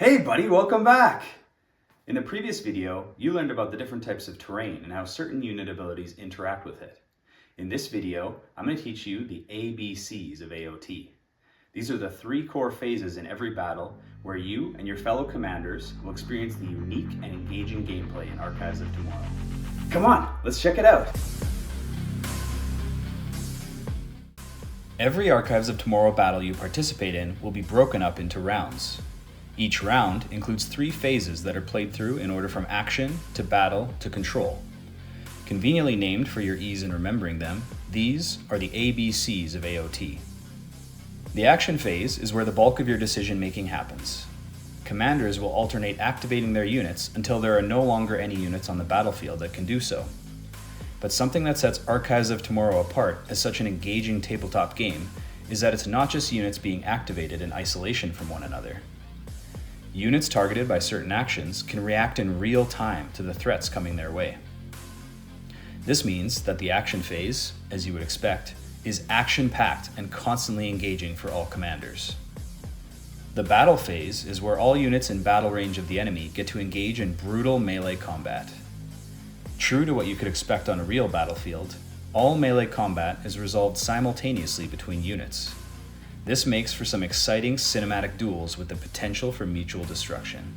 Hey buddy, welcome back! In the previous video, you learned about the different types of terrain and how certain unit abilities interact with it. In this video, I'm going to teach you the ABCs of AOT. These are the three core phases in every battle where you and your fellow commanders will experience the unique and engaging gameplay in Archives of Tomorrow. Come on, let's check it out! Every Archives of Tomorrow battle you participate in will be broken up into rounds. Each round includes three phases that are played through in order from action to battle to control. Conveniently named for your ease in remembering them, these are the ABCs of AOT. The action phase is where the bulk of your decision making happens. Commanders will alternate activating their units until there are no longer any units on the battlefield that can do so. But something that sets Archives of Tomorrow apart as such an engaging tabletop game is that it's not just units being activated in isolation from one another. Units targeted by certain actions can react in real time to the threats coming their way. This means that the action phase, as you would expect, is action-packed and constantly engaging for all commanders. The battle phase is where all units in battle range of the enemy get to engage in brutal melee combat. True to what you could expect on a real battlefield, all melee combat is resolved simultaneously between units. This makes for some exciting cinematic duels with the potential for mutual destruction.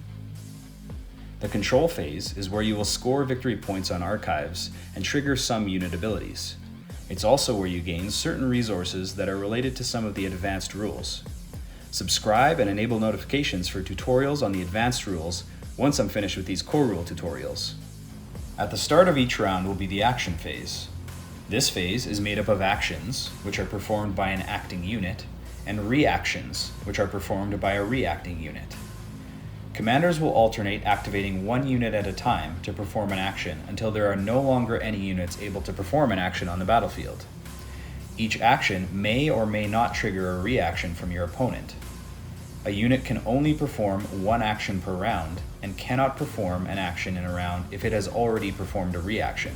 The control phase is where you will score victory points on archives and trigger some unit abilities. It's also where you gain certain resources that are related to some of the advanced rules. Subscribe and enable notifications for tutorials on the advanced rules once I'm finished with these core rule tutorials. At the start of each round will be the action phase. This phase is made up of actions, which are performed by an acting unit, and reactions, which are performed by a reacting unit. Commanders will alternate activating one unit at a time to perform an action until there are no longer any units able to perform an action on the battlefield. Each action may or may not trigger a reaction from your opponent. A unit can only perform one action per round and cannot perform an action in a round if it has already performed a reaction.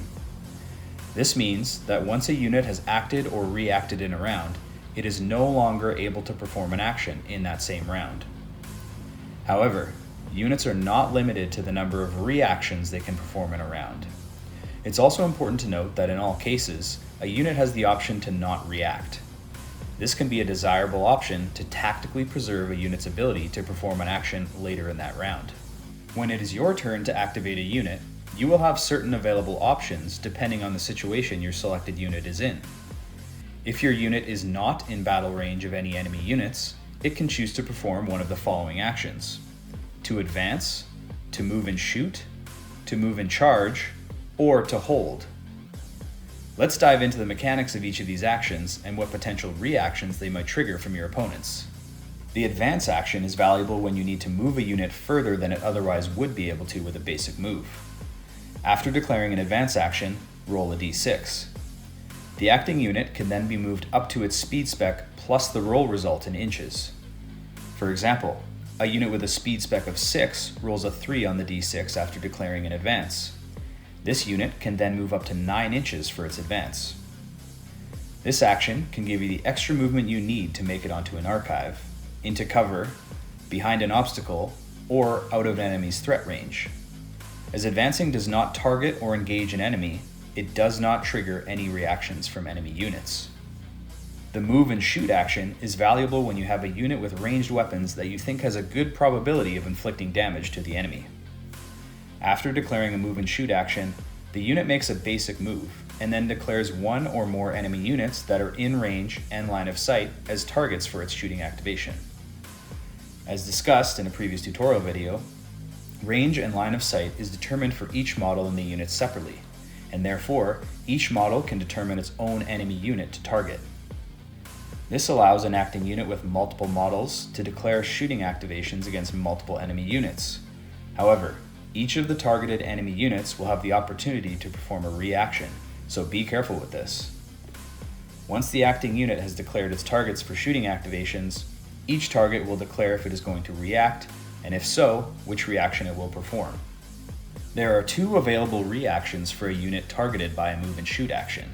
This means that once a unit has acted or reacted in a round, it is no longer able to perform an action in that same round. However, units are not limited to the number of reactions they can perform in a round. It's also important to note that in all cases, a unit has the option to not react. This can be a desirable option to tactically preserve a unit's ability to perform an action later in that round. When it is your turn to activate a unit, you will have certain available options depending on the situation your selected unit is in. If your unit is not in battle range of any enemy units, it can choose to perform one of the following actions: to advance, to move and shoot, to move and charge, or to hold. Let's dive into the mechanics of each of these actions and what potential reactions they might trigger from your opponents. The advance action is valuable when you need to move a unit further than it otherwise would be able to with a basic move. After declaring an advance action, roll a d6. The acting unit can then be moved up to its speed spec plus the roll result in inches. For example, a unit with a speed spec of 6 rolls a 3 on the d6 after declaring an advance. This unit can then move up to 9 inches for its advance. This action can give you the extra movement you need to make it onto an archive, into cover, behind an obstacle, or out of an enemy's threat range. As advancing does not target or engage an enemy, it does not trigger any reactions from enemy units. The move and shoot action is valuable when you have a unit with ranged weapons that you think has a good probability of inflicting damage to the enemy. After declaring a move and shoot action, the unit makes a basic move and then declares one or more enemy units that are in range and line of sight as targets for its shooting activation. As discussed in a previous tutorial video, range and line of sight is determined for each model in the unit separately, and therefore, each model can determine its own enemy unit to target. This allows an acting unit with multiple models to declare shooting activations against multiple enemy units. However, each of the targeted enemy units will have the opportunity to perform a reaction, so be careful with this. Once the acting unit has declared its targets for shooting activations, each target will declare if it is going to react, and if so, which reaction it will perform. There are two available reactions for a unit targeted by a move and shoot action.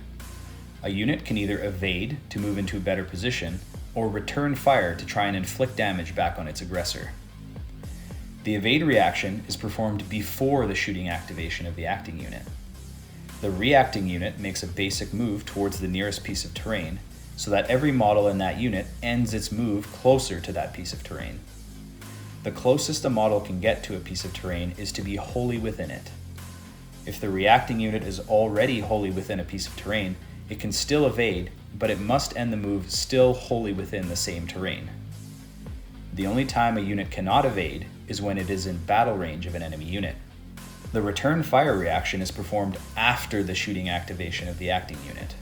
A unit can either evade to move into a better position, or return fire to try and inflict damage back on its aggressor. The evade reaction is performed before the shooting activation of the acting unit. The reacting unit makes a basic move towards the nearest piece of terrain, so that every model in that unit ends its move closer to that piece of terrain. The closest a model can get to a piece of terrain is to be wholly within it. If the reacting unit is already wholly within a piece of terrain, it can still evade, but it must end the move still wholly within the same terrain. The only time a unit cannot evade is when it is in battle range of an enemy unit. The return fire reaction is performed after the shooting activation of the acting unit.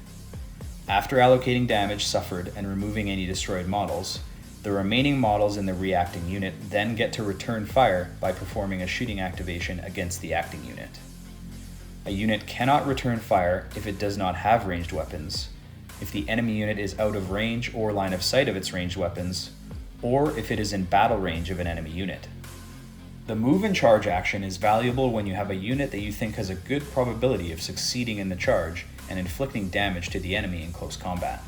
After allocating damage suffered and removing any destroyed models, the remaining models in the reacting unit then get to return fire by performing a shooting activation against the acting unit. A unit cannot return fire if it does not have ranged weapons, if the enemy unit is out of range or line of sight of its ranged weapons, or if it is in battle range of an enemy unit. The move and charge action is valuable when you have a unit that you think has a good probability of succeeding in the charge and inflicting damage to the enemy in close combat.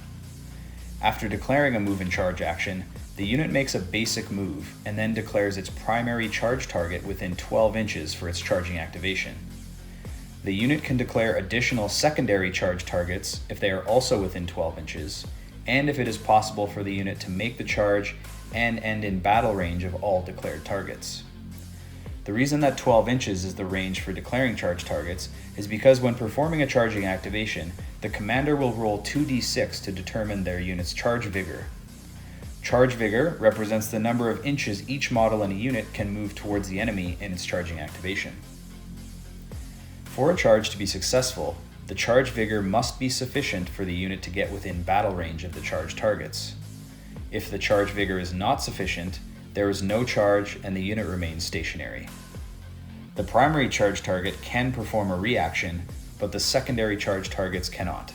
After declaring a move and charge action, the unit makes a basic move and then declares its primary charge target within 12 inches for its charging activation. The unit can declare additional secondary charge targets if they are also within 12 inches, and if it is possible for the unit to make the charge and end in battle range of all declared targets. The reason that 12 inches is the range for declaring charge targets is because when performing a charging activation, the commander will roll 2d6 to determine their unit's charge vigor. Charge vigor represents the number of inches each model in a unit can move towards the enemy in its charging activation. For a charge to be successful, the charge vigor must be sufficient for the unit to get within battle range of the charge targets. If the charge vigor is not sufficient, there is no charge and the unit remains stationary. The primary charge target can perform a reaction, but the secondary charge targets cannot.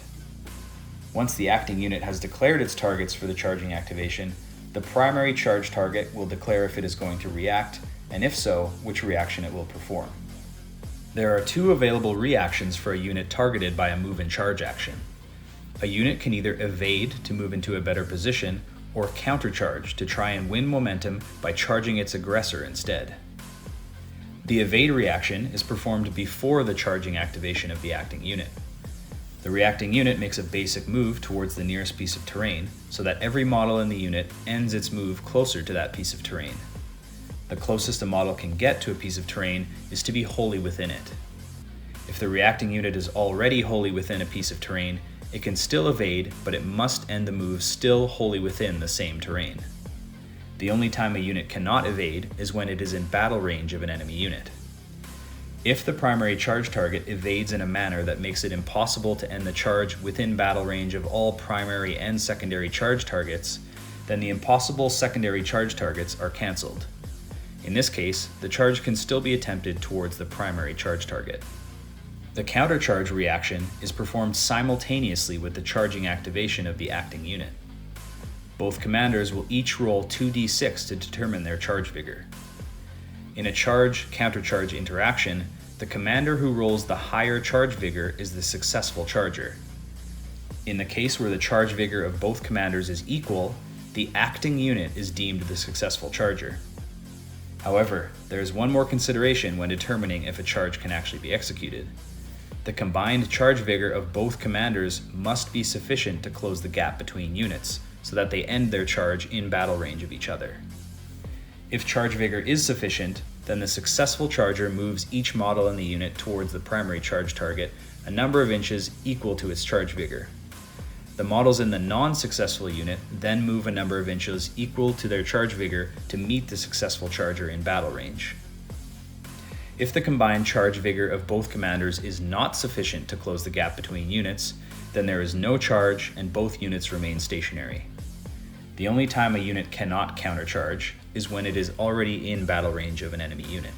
Once the acting unit has declared its targets for the charging activation, the primary charge target will declare if it is going to react, and if so, which reaction it will perform. There are two available reactions for a unit targeted by a move and charge action. A unit can either evade to move into a better position, or countercharge to try and win momentum by charging its aggressor instead. The evade reaction is performed before the charging activation of the acting unit. The reacting unit makes a basic move towards the nearest piece of terrain, so that every model in the unit ends its move closer to that piece of terrain. The closest a model can get to a piece of terrain is to be wholly within it. If the reacting unit is already wholly within a piece of terrain, it can still evade, but it must end the move still wholly within the same terrain. The only time a unit cannot evade is when it is in battle range of an enemy unit. If the primary charge target evades in a manner that makes it impossible to end the charge within battle range of all primary and secondary charge targets, then the impossible secondary charge targets are cancelled. In this case, the charge can still be attempted towards the primary charge target. The countercharge reaction is performed simultaneously with the charging activation of the acting unit. Both commanders will each roll 2d6 to determine their charge vigor. In a charge-countercharge interaction, the commander who rolls the higher charge vigor is the successful charger. In the case where the charge vigor of both commanders is equal, the acting unit is deemed the successful charger. However, there is one more consideration when determining if a charge can actually be executed. The combined charge vigor of both commanders must be sufficient to close the gap between units, so that they end their charge in battle range of each other. If charge vigor is sufficient, then the successful charger moves each model in the unit towards the primary charge target a number of inches equal to its charge vigor. The models in the non-successful unit then move a number of inches equal to their charge vigor to meet the successful charger in battle range. If the combined charge vigor of both commanders is not sufficient to close the gap between units, then there is no charge and both units remain stationary. The only time a unit cannot countercharge is when it is already in battle range of an enemy unit.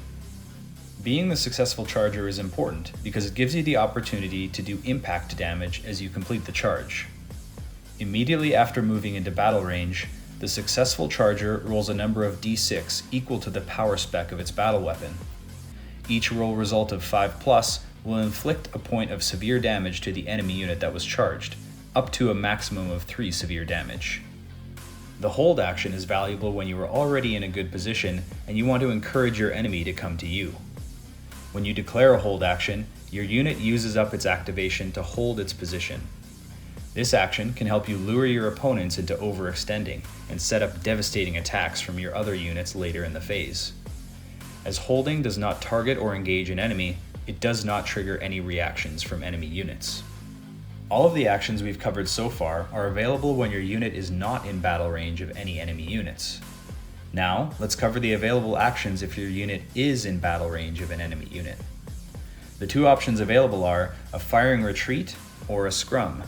Being the successful charger is important because it gives you the opportunity to do impact damage as you complete the charge. Immediately after moving into battle range, the successful charger rolls a number of d6 equal to the power spec of its battle weapon. Each roll result of 5+ will inflict a point of severe damage to the enemy unit that was charged, up to a maximum of 3 severe damage. The hold action is valuable when you are already in a good position and you want to encourage your enemy to come to you. When you declare a hold action, your unit uses up its activation to hold its position. This action can help you lure your opponents into overextending and set up devastating attacks from your other units later in the phase. As holding does not target or engage an enemy, it does not trigger any reactions from enemy units. All of the actions we've covered so far are available when your unit is not in battle range of any enemy units. Now, let's cover the available actions if your unit is in battle range of an enemy unit. The two options available are a firing retreat or a scrum.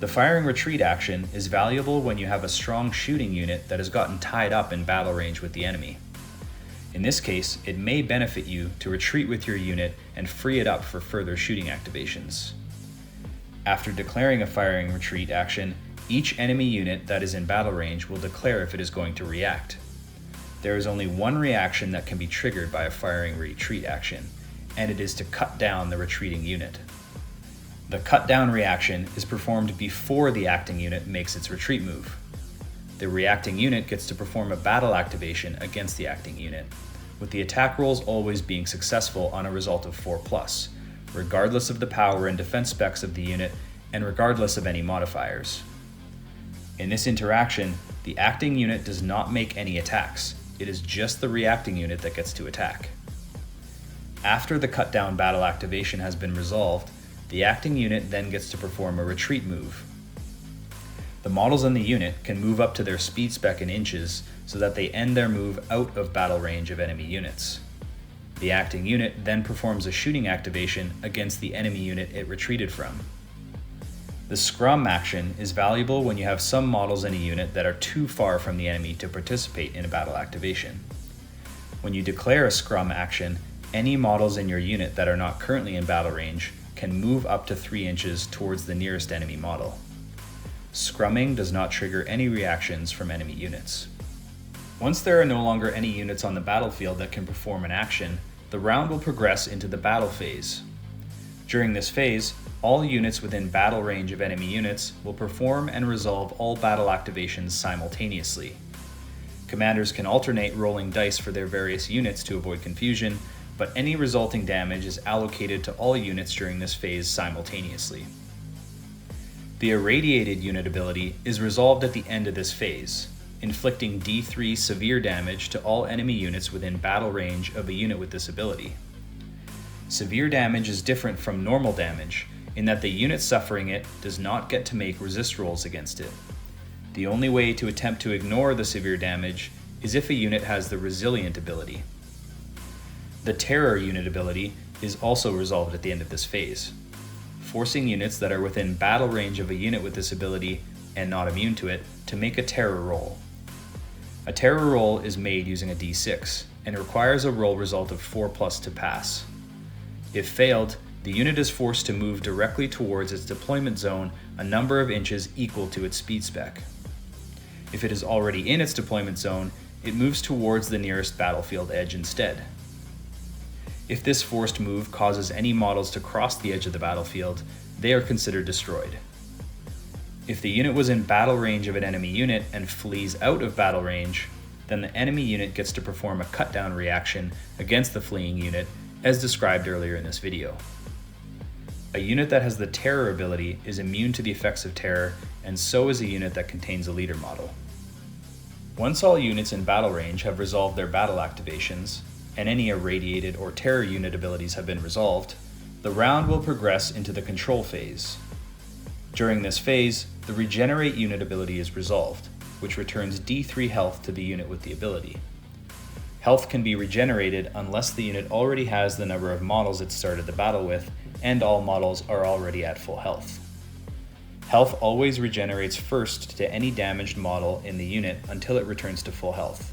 The firing retreat action is valuable when you have a strong shooting unit that has gotten tied up in battle range with the enemy. In this case, it may benefit you to retreat with your unit and free it up for further shooting activations. After declaring a firing retreat action, each enemy unit that is in battle range will declare if it is going to react. There is only one reaction that can be triggered by a firing retreat action, and it is to cut down the retreating unit. The cut down reaction is performed before the acting unit makes its retreat move. The reacting unit gets to perform a battle activation against the acting unit, with the attack rolls always being successful on a result of 4+, regardless of the power and defense specs of the unit and regardless of any modifiers. In this interaction, the acting unit does not make any attacks. It is just the reacting unit that gets to attack. After the cut down battle activation has been resolved, the acting unit then gets to perform a retreat move. The models in the unit can move up to their speed spec in inches so that they end their move out of battle range of enemy units. The acting unit then performs a shooting activation against the enemy unit it retreated from. The Scrum action is valuable when you have some models in a unit that are too far from the enemy to participate in a battle activation. When you declare a Scrum action, any models in your unit that are not currently in battle range can move up to 3 inches towards the nearest enemy model. Scrumming does not trigger any reactions from enemy units. Once there are no longer any units on the battlefield that can perform an action, the round will progress into the battle phase. During this phase, all units within battle range of enemy units will perform and resolve all battle activations simultaneously. Commanders can alternate rolling dice for their various units to avoid confusion, but any resulting damage is allocated to all units during this phase simultaneously. The Irradiated unit ability is resolved at the end of this phase, inflicting D3 severe damage to all enemy units within battle range of a unit with this ability. Severe damage is different from normal damage in that the unit suffering it does not get to make resist rolls against it. The only way to attempt to ignore the severe damage is if a unit has the Resilient ability. The Terror unit ability is also resolved at the end of this phase, forcing units that are within battle range of a unit with this ability and not immune to it to make a terror roll. A terror roll is made using a D6 and requires a roll result of 4+ to pass. If failed, the unit is forced to move directly towards its deployment zone a number of inches equal to its speed spec. If it is already in its deployment zone, it moves towards the nearest battlefield edge instead. If this forced move causes any models to cross the edge of the battlefield, they are considered destroyed. If the unit was in battle range of an enemy unit and flees out of battle range, then the enemy unit gets to perform a cut-down reaction against the fleeing unit, as described earlier in this video. A unit that has the Terror ability is immune to the effects of terror, and so is a unit that contains a leader model. Once all units in battle range have resolved their battle activations, and any Irradiated or Terror unit abilities have been resolved, the round will progress into the control phase. During this phase, the Regenerate unit ability is resolved, which returns D3 health to the unit with the ability. Health can be regenerated unless the unit already has the number of models it started the battle with, and all models are already at full health. Health always regenerates first to any damaged model in the unit until it returns to full health.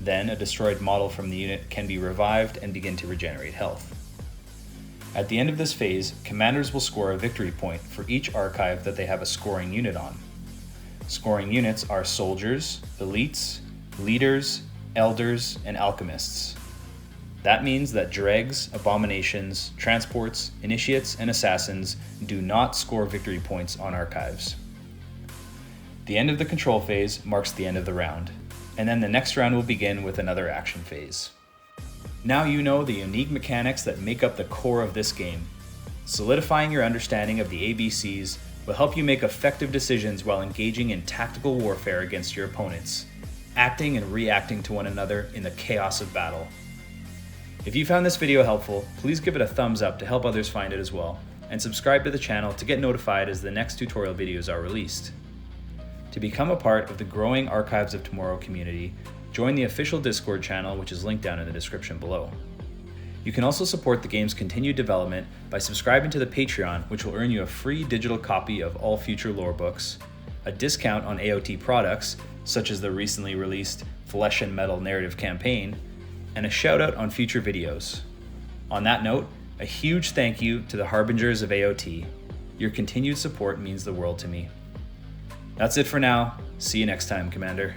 Then a destroyed model from the unit can be revived and begin to regenerate health. At the end of this phase, commanders will score a victory point for each archive that they have a scoring unit on. Scoring units are soldiers, elites, leaders, elders, and alchemists. That means that dregs, abominations, transports, initiates, and assassins do not score victory points on archives. The end of the control phase marks the end of the round, and then the next round will begin with another action phase. Now you know the unique mechanics that make up the core of this game. Solidifying your understanding of the ABCs will help you make effective decisions while engaging in tactical warfare against your opponents, acting and reacting to one another in the chaos of battle. If you found this video helpful, please give it a thumbs up to help others find it as well, and subscribe to the channel to get notified as the next tutorial videos are released. To become a part of the growing Archives of Tomorrow community, join the official Discord channel, which is linked down in the description below. You can also support the game's continued development by subscribing to the Patreon, which will earn you a free digital copy of all future lore books, a discount on AOT products, such as the recently released Flesh and Metal narrative campaign, and a shout out on future videos. On that note, a huge thank you to the Harbingers of AOT. Your continued support means the world to me. That's it for now. See you next time, Commander.